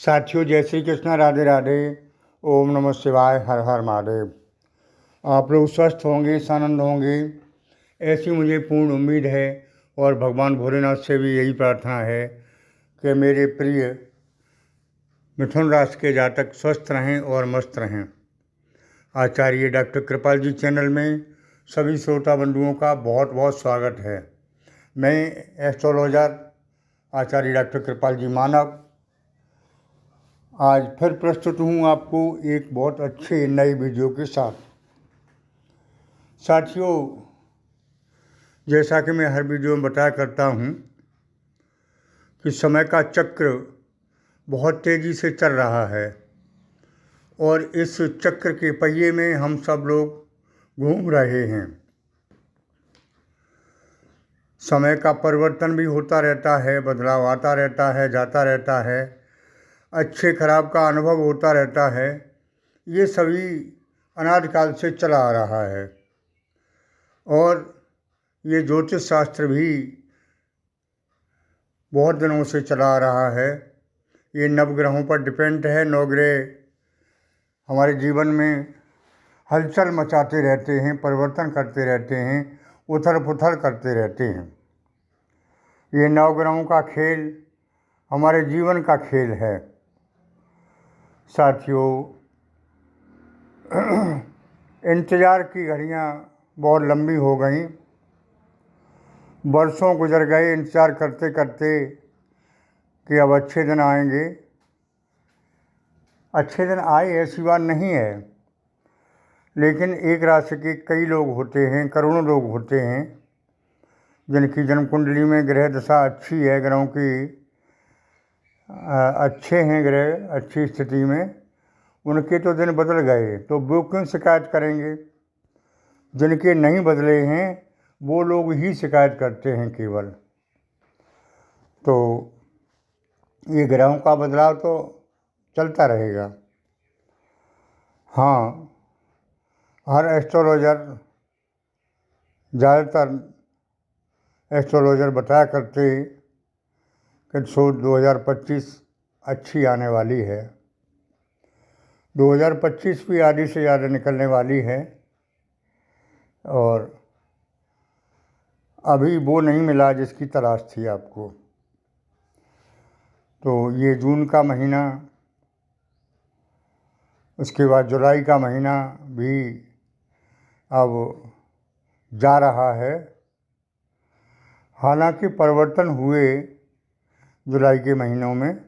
साथियों, जय श्री कृष्णा, राधे राधे। ओम नमः शिवाय, हर हर महादेव। आप लोग स्वस्थ होंगे, सानंद होंगे, ऐसी मुझे पूर्ण उम्मीद है। और भगवान भोलेनाथ से भी यही प्रार्थना है कि मेरे प्रिय मिथुन राशि के जातक स्वस्थ रहें और मस्त रहें। आचार्य डॉक्टर कृपाल जी चैनल में सभी श्रोता बंधुओं का बहुत बहुत स्वागत है। मैं एस्ट्रोलॉजर आचार्य डॉक्टर कृपाल जी मानव आज फिर प्रस्तुत हूँ आपको एक बहुत अच्छे नए वीडियो के साथ। साथियों, जैसा कि मैं हर वीडियो में बताया करता हूँ कि समय का चक्र बहुत तेज़ी से चल रहा है और इस चक्र के पहिए में हम सब लोग घूम रहे हैं। समय का परिवर्तन भी होता रहता है, बदलाव आता रहता है, जाता रहता है, अच्छे खराब का अनुभव होता रहता है। ये सभी अनादिकाल से चला आ रहा है और ये ज्योतिष शास्त्र भी बहुत दिनों से चला आ रहा है। ये नवग्रहों पर डिपेंड है। नवग्रह हमारे जीवन में हलचल मचाते रहते हैं, परिवर्तन करते रहते हैं, उथल पुथल करते रहते हैं। ये नवग्रहों का खेल हमारे जीवन का खेल है। साथियों, इंतज़ार की घड़ियाँ बहुत लंबी हो गई। बरसों गुजर गए इंतज़ार करते करते कि अब अच्छे दिन आएंगे। अच्छे दिन आए ऐसी बात नहीं है, लेकिन एक राशि के कई लोग होते हैं, करोड़ों लोग होते हैं जिनकी जन्म कुंडली में ग्रह दशा अच्छी है, ग्रहों की अच्छे हैं, ग्रह अच्छी स्थिति में, उनके तो दिन बदल गए, तो वो क्यों शिकायत करेंगे। जिनके नहीं बदले हैं वो लोग ही शिकायत करते हैं केवल। तो ये ग्रहों का बदलाव तो चलता रहेगा। हाँ, हर एस्ट्रोलॉजर, ज़्यादातर एस्ट्रोलॉजर बताया करते कि 2025 अच्छी आने वाली है। 2025 भी आधी से ज़्यादा निकलने वाली है और अभी वो नहीं मिला जिसकी तलाश थी आपको। तो ये जून का महीना, उसके बाद जुलाई का महीना भी अब जा रहा है। हालांकि परिवर्तन हुए जुलाई के महीनों में,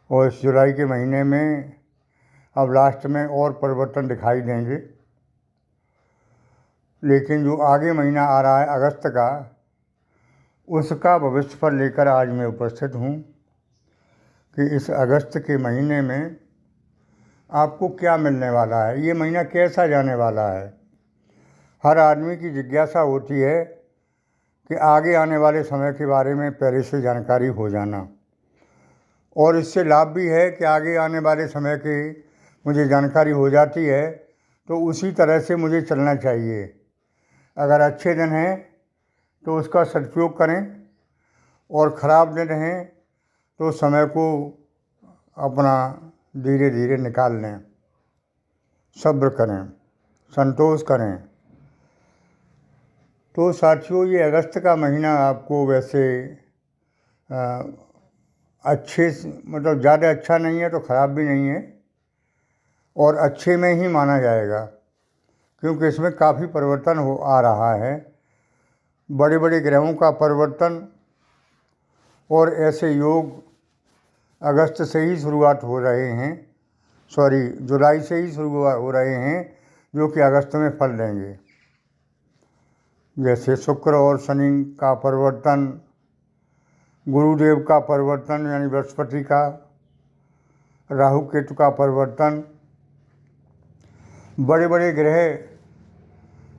और इस जुलाई के महीने में अब लास्ट में और परिवर्तन दिखाई देंगे। लेकिन जो आगे महीना आ रहा है अगस्त का, उसका भविष्य पर लेकर आज मैं उपस्थित हूँ कि इस अगस्त के महीने में आपको क्या मिलने वाला है, ये महीना कैसा जाने वाला है। हर आदमी की जिज्ञासा होती है कि आगे आने वाले समय के बारे में पहले से जानकारी हो जाना, और इससे लाभ भी है कि आगे आने वाले समय की मुझे जानकारी हो जाती है तो उसी तरह से मुझे चलना चाहिए। अगर अच्छे दिन हैं तो उसका सदुपयोग करें और ख़राब दिन हैं तो समय को अपना धीरे धीरे निकाल लें, सब्र करें, संतोष करें। तो साथियों, ये अगस्त का महीना आपको वैसे अच्छे मतलब ज़्यादा अच्छा नहीं है तो ख़राब भी नहीं है, और अच्छे में ही माना जाएगा क्योंकि इसमें काफ़ी परिवर्तन हो आ रहा है। बड़े बड़े ग्रहों का परिवर्तन और ऐसे योग अगस्त से ही शुरुआत हो रहे हैं, जुलाई से ही शुरू हो रहे हैं, जो कि अगस्त में फल देंगे। जैसे शुक्र और शनि का परिवर्तन, गुरुदेव का परिवर्तन यानी बृहस्पति का, राहु केतु का परिवर्तन, बड़े बड़े ग्रह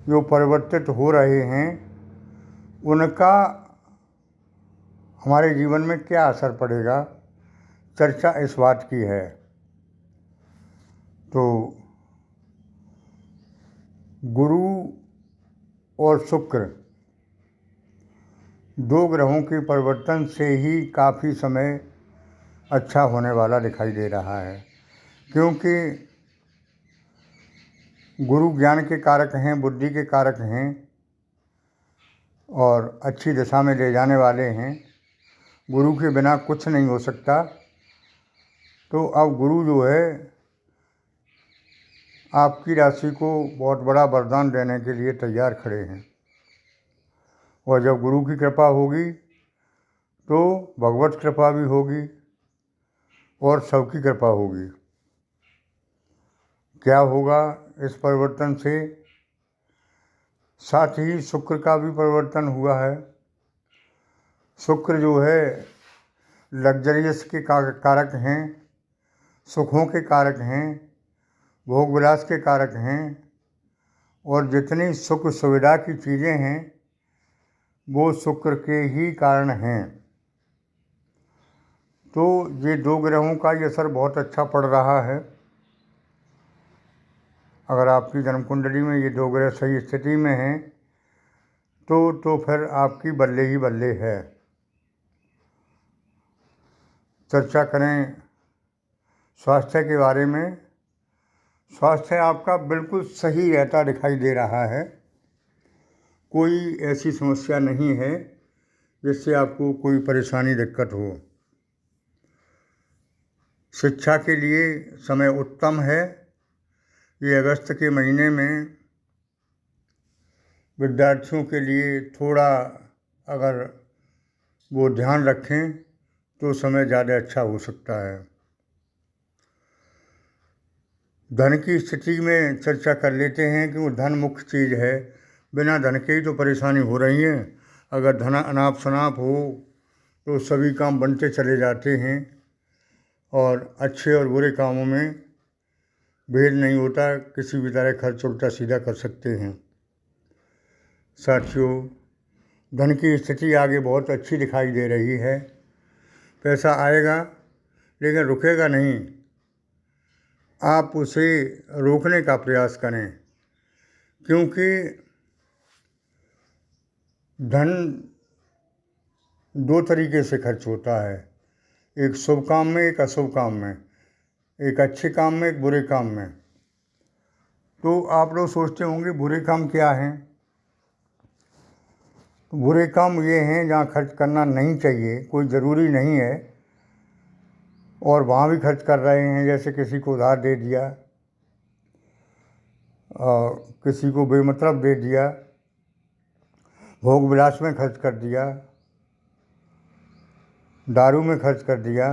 जो परिवर्तित हो रहे हैं उनका हमारे जीवन में क्या असर पड़ेगा, चर्चा इस बात की है। तो गुरु और शुक्र दो ग्रहों के परिवर्तन से ही काफ़ी समय अच्छा होने वाला दिखाई दे रहा है, क्योंकि गुरु ज्ञान के कारक हैं, बुद्धि के कारक हैं और अच्छी दिशा में ले जाने वाले हैं। गुरु के बिना कुछ नहीं हो सकता। तो अब गुरु जो है आपकी राशि को बहुत बड़ा वरदान देने के लिए तैयार खड़े हैं। और जब गुरु की कृपा होगी तो भगवत कृपा भी होगी और सबकी कृपा होगी। क्या होगा इस परिवर्तन से? साथ ही शुक्र का भी परिवर्तन हुआ है। शुक्र जो है लग्जरियस के कारक हैं, सुखों के कारक हैं, भोग विलास के कारक हैं और जितनी सुख सुविधा की चीज़ें हैं वो शुक्र के ही कारण हैं। तो ये दो ग्रहों का ये असर बहुत अच्छा पड़ रहा है। अगर आपकी जन्म कुंडली में ये दो ग्रह सही स्थिति में हैं तो फिर आपकी बल्ले ही बल्ले है। चर्चा करें स्वास्थ्य के बारे में। स्वास्थ्य आपका बिल्कुल सही रहता दिखाई दे रहा है। कोई ऐसी समस्या नहीं है जिससे आपको कोई परेशानी दिक्कत हो। शिक्षा के लिए समय उत्तम है। ये अगस्त के महीने में विद्यार्थियों के लिए थोड़ा अगर वो ध्यान रखें तो समय ज़्यादा अच्छा हो सकता है। धन की स्थिति में चर्चा कर लेते हैं कि वो धन मुख्य चीज़ है। बिना धन के ही तो परेशानी हो रही है। अगर धन अनाप शनाप हो तो सभी काम बनते चले जाते हैं और अच्छे और बुरे कामों में भेद नहीं होता। किसी भी तरह खर्च उल्टा सीधा कर सकते हैं। साथियों, धन की स्थिति आगे बहुत अच्छी दिखाई दे रही है। पैसा आएगा लेकिन रुकेगा नहीं। आप उसे रोकने का प्रयास करें, क्योंकि धन दो तरीके से खर्च होता है, एक शुभ काम में, एक अशुभ काम में, एक अच्छे काम में, एक बुरे काम में। तो आप लोग सोचते होंगे बुरे काम क्या हैं? तो बुरे काम ये हैं जहाँ खर्च करना नहीं चाहिए, कोई ज़रूरी नहीं है और वहाँ भी खर्च कर रहे हैं। जैसे किसी को उधार दे दिया और किसी को बेमतलब दे दिया, भोग विलास में खर्च कर दिया, दारू में खर्च कर दिया।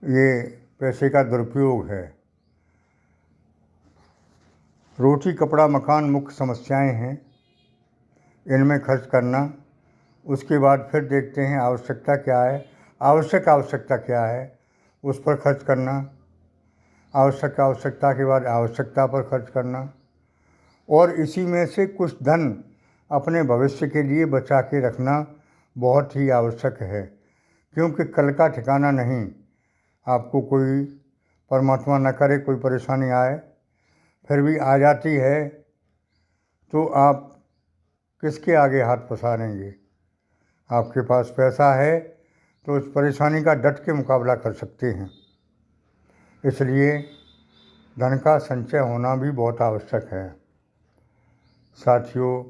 ये पैसे का दुरुपयोग है। रोटी कपड़ा मकान मुख्य समस्याएं हैं, इनमें खर्च करना। उसके बाद फिर देखते हैं आवश्यकता क्या है, आवश्यकता क्या है, उस पर खर्च करना। आवश्यकता के बाद आवश्यकता पर खर्च करना और इसी में से कुछ धन अपने भविष्य के लिए बचा के रखना बहुत ही आवश्यक है, क्योंकि कल का ठिकाना नहीं। आपको कोई परमात्मा न करे कोई परेशानी आए, फिर भी आ जाती है तो आप किसके आगे हाथ पसारेंगे? आपके पास पैसा है तो उस परेशानी का डट के मुकाबला कर सकते हैं। इसलिए धन का संचय होना भी बहुत आवश्यक है। साथियों,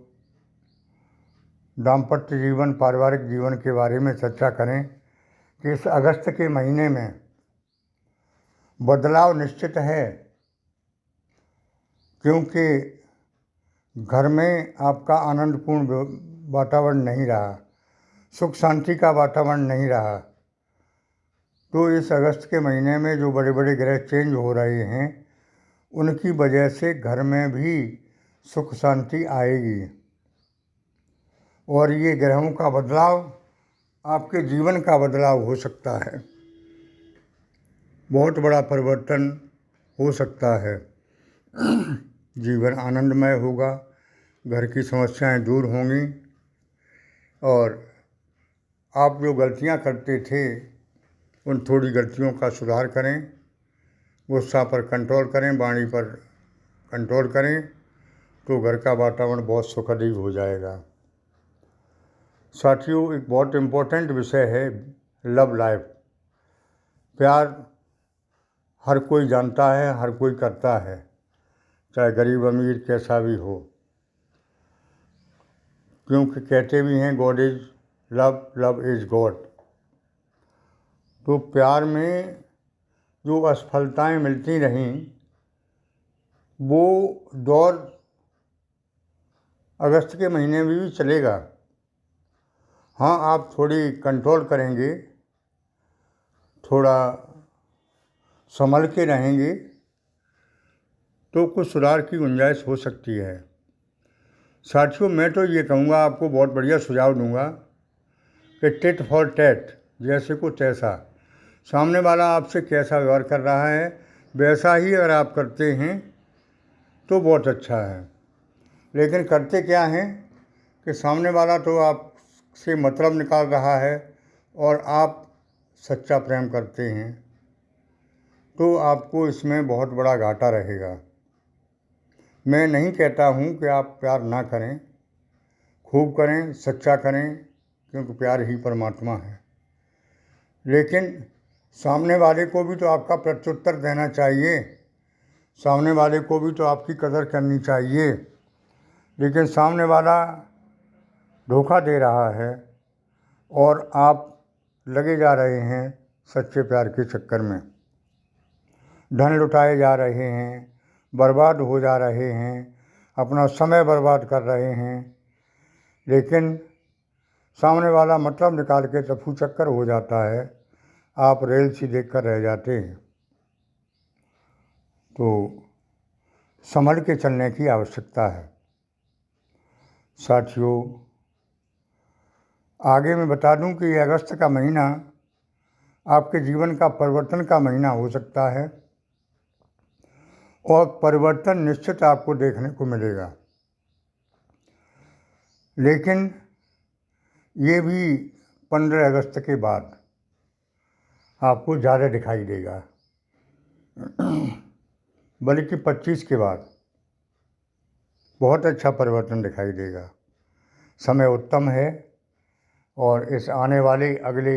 दाम्पत्य जीवन, पारिवारिक जीवन के बारे में चर्चा करें कि इस अगस्त के महीने में बदलाव निश्चित है, क्योंकि घर में आपका आनंदपूर्ण वातावरण नहीं रहा, सुख शांति का वातावरण नहीं रहा। तो इस अगस्त के महीने में जो बड़े बड़े ग्रह चेंज हो रहे हैं उनकी वजह से घर में भी सुख शांति आएगी और ये ग्रहों का बदलाव आपके जीवन का बदलाव हो सकता है। बहुत बड़ा परिवर्तन हो सकता है। जीवन आनंदमय होगा, घर की समस्याएं दूर होंगी और आप जो गलतियां करते थे उन थोड़ी गलतियों का सुधार करें, गुस्सा पर कंट्रोल करें, वाणी पर कंट्रोल करें, तो घर का वातावरण बहुत सुखद हो जाएगा। साथियों, एक बहुत इम्पोर्टेंट विषय है लव लाइफ। प्यार हर कोई जानता है, हर कोई करता है, चाहे गरीब अमीर कैसा भी हो, क्योंकि कहते भी हैं God is love, love is God. तो प्यार में जो असफलताएं मिलती रहीं वो दौर अगस्त के महीने में भी चलेगा। हाँ, आप थोड़ी कंट्रोल करेंगे, थोड़ा संभल के रहेंगे तो कुछ सुधार की गुंजाइश हो सकती है। साथियों, मैं तो ये कहूँगा, आपको बहुत बढ़िया सुझाव दूंगा कि टिट फॉर टैट, जैसे को तैसा। सामने वाला आपसे कैसा व्यवहार कर रहा है वैसा ही अगर आप करते हैं तो बहुत अच्छा है। लेकिन करते क्या हैं कि सामने वाला तो आपसे मतलब निकाल रहा है और आप सच्चा प्रेम करते हैं, तो आपको इसमें बहुत बड़ा घाटा रहेगा। मैं नहीं कहता हूँ कि आप प्यार ना करें, खूब करें, सच्चा करें, क्योंकि प्यार ही परमात्मा है। लेकिन सामने वाले को भी तो आपका प्रत्युत्तर देना चाहिए, सामने वाले को भी तो आपकी कदर करनी चाहिए। लेकिन सामने वाला धोखा दे रहा है और आप लगे जा रहे हैं सच्चे प्यार के चक्कर में, धन लुटाए जा रहे हैं, बर्बाद हो जा रहे हैं, अपना समय बर्बाद कर रहे हैं। लेकिन सामने वाला मतलब निकाल के टफू चक्कर हो जाता है, आप रेल सी देख कर रह जाते हैं। तो संभल के चलने की आवश्यकता है। साथियों, आगे मैं बता दूं कि ये अगस्त का महीना आपके जीवन का परिवर्तन का महीना हो सकता है और परिवर्तन निश्चित आपको देखने को मिलेगा। लेकिन ये भी 15 अगस्त के बाद आपको ज़्यादा दिखाई देगा, बल्कि 25 के बाद बहुत अच्छा परिवर्तन दिखाई देगा। समय उत्तम है और इस आने वाले अगले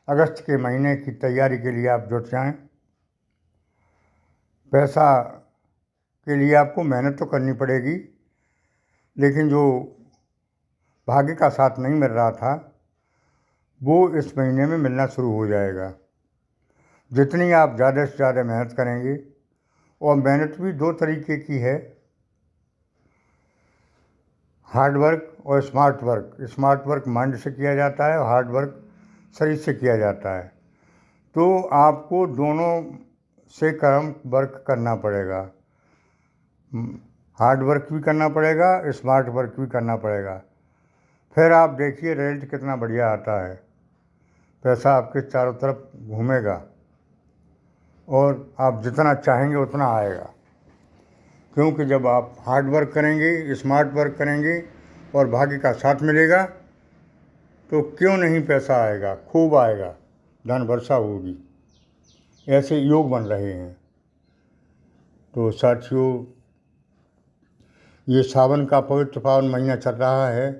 अगस्त के महीने की तैयारी के लिए आप जुट जाएं। पैसा के लिए आपको मेहनत तो करनी पड़ेगी, लेकिन जो भाग्य का साथ नहीं मिल रहा था वो इस महीने में मिलना शुरू हो जाएगा। जितनी आप ज़्यादा से ज़्यादा मेहनत करेंगे, और मेहनत भी दो तरीके की है, हार्ड वर्क और smart work. Smart work mind से किया जाता है और हार्ड वर्क शरीर से किया जाता है। तो आपको दोनों से कर्म वर्क करना पड़ेगा, हार्ड वर्क भी करना पड़ेगा, स्मार्ट वर्क भी करना पड़ेगा। फिर आप देखिए रिजल्ट कितना बढ़िया आता है, पैसा आपके चारों तरफ घूमेगा और आप जितना चाहेंगे उतना आएगा। क्योंकि जब आप हार्ड वर्क करेंगे, स्मार्ट वर्क करेंगे और भाग्य का साथ मिलेगा तो क्यों नहीं पैसा आएगा, खूब आएगा, धन वर्षा होगी। ऐसे योग बन रहे हैं। तो साथियों, ये सावन का पवित्र पावन महीना चल रहा है,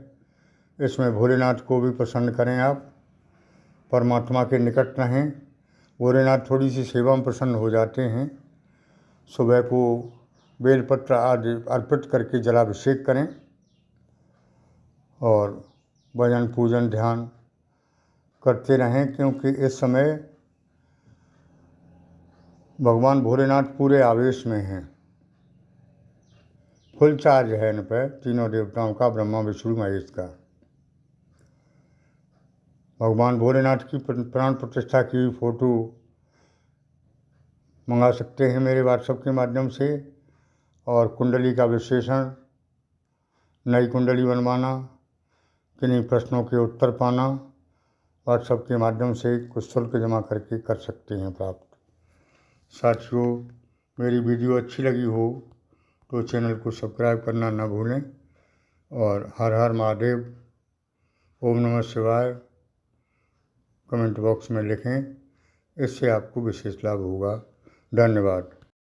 इसमें भोलेनाथ को भी प्रसन्न करें, आप परमात्मा के निकट रहें। भोलेनाथ थोड़ी सी सेवा में प्रसन्न हो जाते हैं। सुबह को बेलपत्र आदि अर्पित करके जलाभिषेक करें और भजन पूजन ध्यान करते रहें, क्योंकि इस समय भगवान भोलेनाथ पूरे आवेश में हैं। फुल चार्ज है इन पर, तीनों देवताओं का, ब्रह्मा विष्णु महेश का। भगवान भोलेनाथ की प्राण प्रतिष्ठा की फ़ोटो मंगा सकते हैं मेरे व्हाट्सएप के माध्यम से, और कुंडली का विश्लेषण, नई कुंडली बनवाना, किन्हीं प्रश्नों के उत्तर पाना व्हाट्सएप के माध्यम से कुछ शुल्क जमा करके कर सकते हैं प्राप्त। साथियों, मेरी वीडियो अच्छी लगी हो तो चैनल को सब्सक्राइब करना न भूलें और हर हर महादेव, ओम नमः शिवाय कमेंट बॉक्स में लिखें, इससे आपको विशेष लाभ होगा। धन्यवाद।